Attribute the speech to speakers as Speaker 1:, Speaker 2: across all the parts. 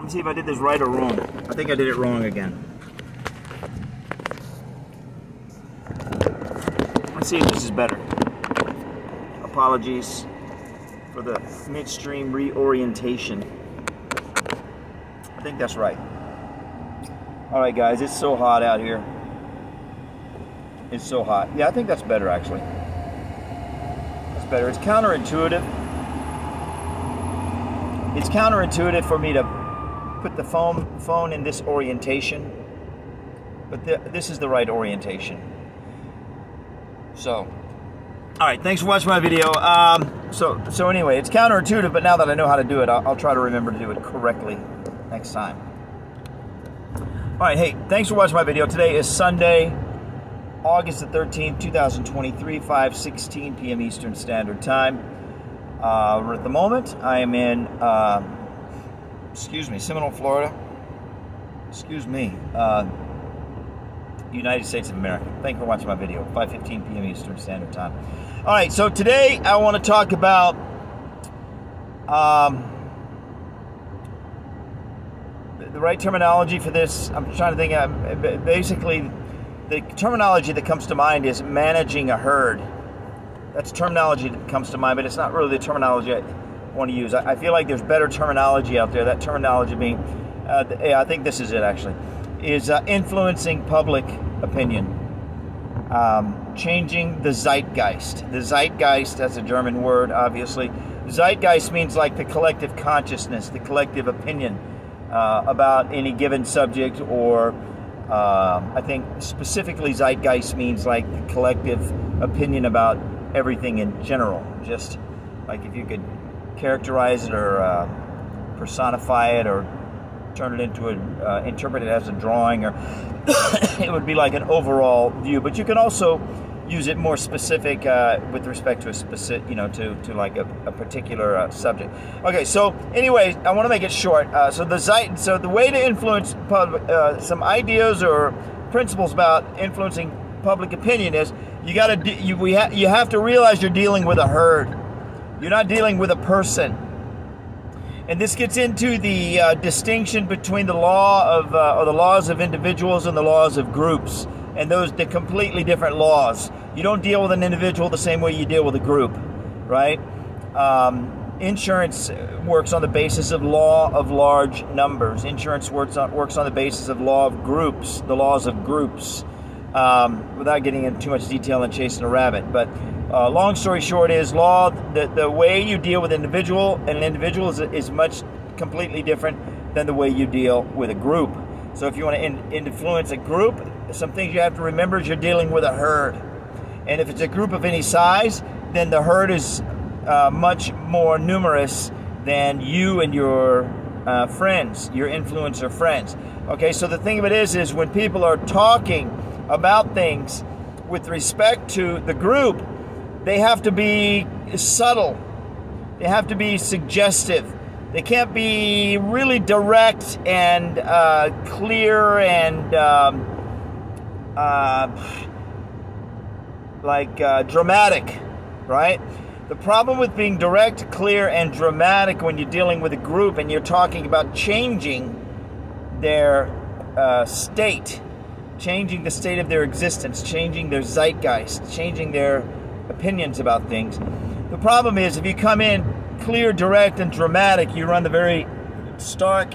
Speaker 1: Let's see if I did this right or wrong. I think I did it wrong again. Let's see if this is better. Apologies for the midstream reorientation. I think that's right. Alright guys, it's so hot out here. It's so hot. Yeah, I think that's better actually. That's better. It's counterintuitive. It's counterintuitive for me to put the phone in this orientation. But this is the right orientation. So, alright, thanks for watching my video. So anyway, it's counterintuitive, but now that I know how to do it, I'll try to remember to do it correctly next time. Alright, hey, thanks for watching my video. Today is Sunday, August the 13th, 2023, 5:16 p.m. Eastern Standard Time. At the moment, I am in, Seminole, Florida. United States of America. Thank you for watching my video. 5:15 p.m. Eastern Standard Time. Alright, so today I want to talk about the right terminology for this. I'm trying to think. Basically, the terminology that comes to mind is managing a herd. That's terminology that comes to mind, but it's not really the terminology I want to use. I feel like there's better terminology out there. That terminology being, yeah, I think this is it actually, is influencing public opinion. Changing the zeitgeist. The zeitgeist, that's a German word, obviously. Zeitgeist means like the collective consciousness, the collective opinion about any given subject, or I think specifically zeitgeist means like the collective opinion about everything in general. Just like if you could characterize it or personify it or turn it into interpret it as a drawing, or it would be like an overall view. But you can also use it more specific with respect to a specific, to like a particular subject. Okay, so anyway, I want to make it short. So the way to influence some ideas or principles about influencing public opinion is you have to realize you're dealing with a herd. You're not dealing with a person. And this gets into the distinction between the laws of individuals and the laws of groups. And they're completely different laws. You don't deal with an individual the same way you deal with a group, right? Insurance works on the basis of law of large numbers. Insurance works on the basis of law of groups, the laws of groups, without getting into too much detail and chasing a rabbit. But long story short is the way you deal with an individual is much completely different than the way you deal with a group. So if you want to influence a group, some things you have to remember is you're dealing with a herd. And if it's a group of any size, then the herd is much more numerous than you and your friends, your influencer friends. Okay, so the thing of it is when people are talking about things with respect to the group, they have to be subtle. They have to be suggestive. They can't be really direct and clear and dramatic, right? The problem with being direct, clear, and dramatic when you're dealing with a group and you're talking about changing their state, changing the state of their existence, changing their zeitgeist, changing their opinions about things. The problem is if you come in clear, direct, and dramatic, you run the very stark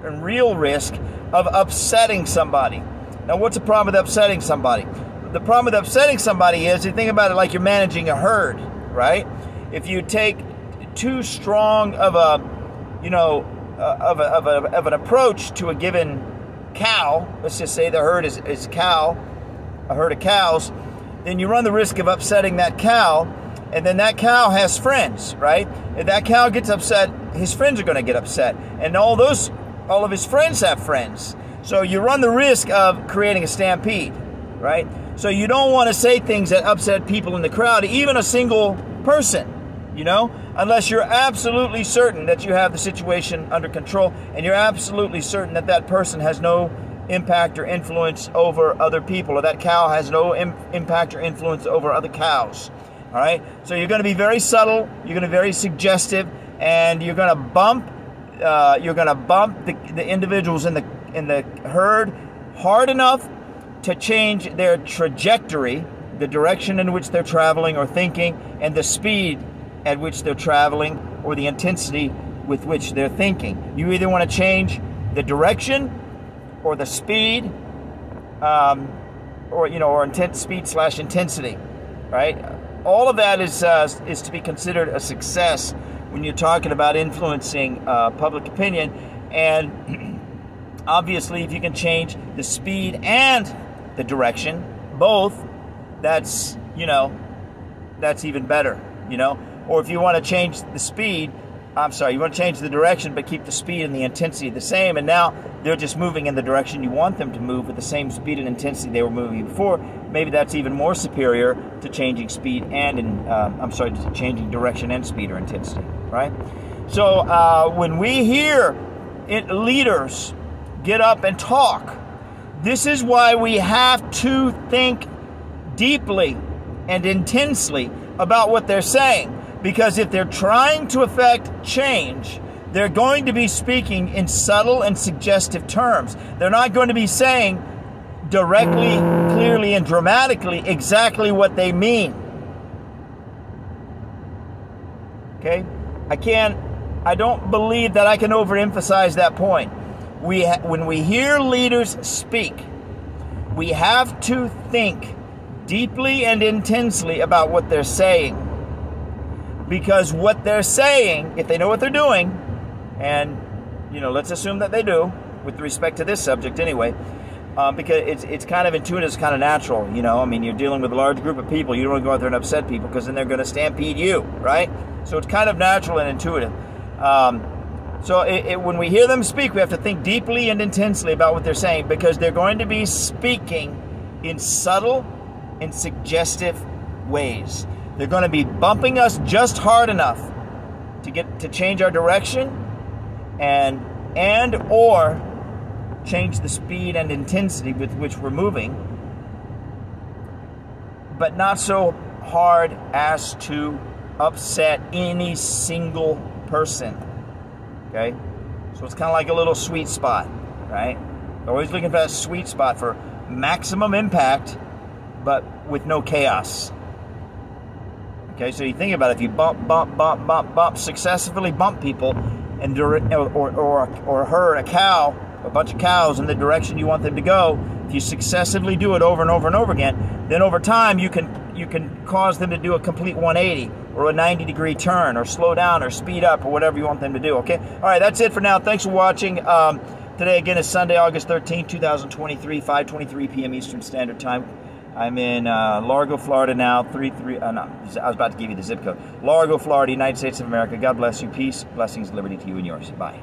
Speaker 1: and real risk of upsetting somebody. Now, what's the problem with upsetting somebody? The problem with upsetting somebody is, you think about it like you're managing a herd, right? If you take too strong of an approach to a given cow, let's just say the herd is a herd of cows, then you run the risk of upsetting that cow. And then that cow has friends, right? If that cow gets upset, his friends are going to get upset. And all of his friends have friends. So you run the risk of creating a stampede, right? So you don't want to say things that upset people in the crowd, even a single person, unless you're absolutely certain that you have the situation under control and you're absolutely certain that that person has no impact or influence over other people, or that cow has no impact or influence over other cows. All right, so you're going to be very subtle, you're going to be very suggestive, and you're going to bump You're going to bump the individuals in the herd hard enough to change their trajectory, the direction in which they're traveling or thinking, and the speed at which they're traveling or the intensity with which they're thinking. You either want to change the direction or the speed, or intense speed/intensity, right? All of that is to be considered a success when you're talking about influencing public opinion. And obviously, if you can change the speed and the direction, both, that's even better, Or if you want to change the speed, you want to change the direction but keep the speed and the intensity the same, and now they're just moving in the direction you want them to move with the same speed and intensity they were moving before, maybe that's even more superior to changing speed and to changing direction and speed or intensity, right? So when we hear leaders get up and talk, this is why we have to think deeply and intensely about what they're saying. Because if they're trying to affect change, they're going to be speaking in subtle and suggestive terms. They're not going to be saying directly, clearly, and dramatically exactly what they mean. Okay? I don't believe that I can overemphasize that point. When we hear leaders speak, we have to think deeply and intensely about what they're saying. Because what they're saying, if they know what they're doing, and let's assume that they do, with respect to this subject anyway, because it's kind of intuitive, it's kind of natural, you're dealing with a large group of people. You don't want to go out there and upset people because then they're going to stampede you, right? So it's kind of natural and intuitive. When we hear them speak, we have to think deeply and intensely about what they're saying, because they're going to be speaking in subtle and suggestive ways. They're going to be bumping us just hard enough to change our direction and or change the speed and intensity with which we're moving, but not so hard as to upset any single person. Okay? So it's kind of like a little sweet spot, right? Always looking for that sweet spot for maximum impact, but with no chaos. Okay, so you think about it, if you bump, successfully bump people, and or herd a bunch of cows in the direction you want them to go, if you successively do it over and over and over again, then over time you can cause them to do a complete 180 or a 90-degree turn, or slow down or speed up, or whatever you want them to do. Okay, all right, that's it for now. Thanks for watching. Today again is Sunday, August 13, 2023, 5:23 p.m. Eastern Standard Time. I'm in Largo, Florida now. I was about to give you the zip code. Largo, Florida, United States of America. God bless you. Peace, blessings, liberty to you and yours. Bye.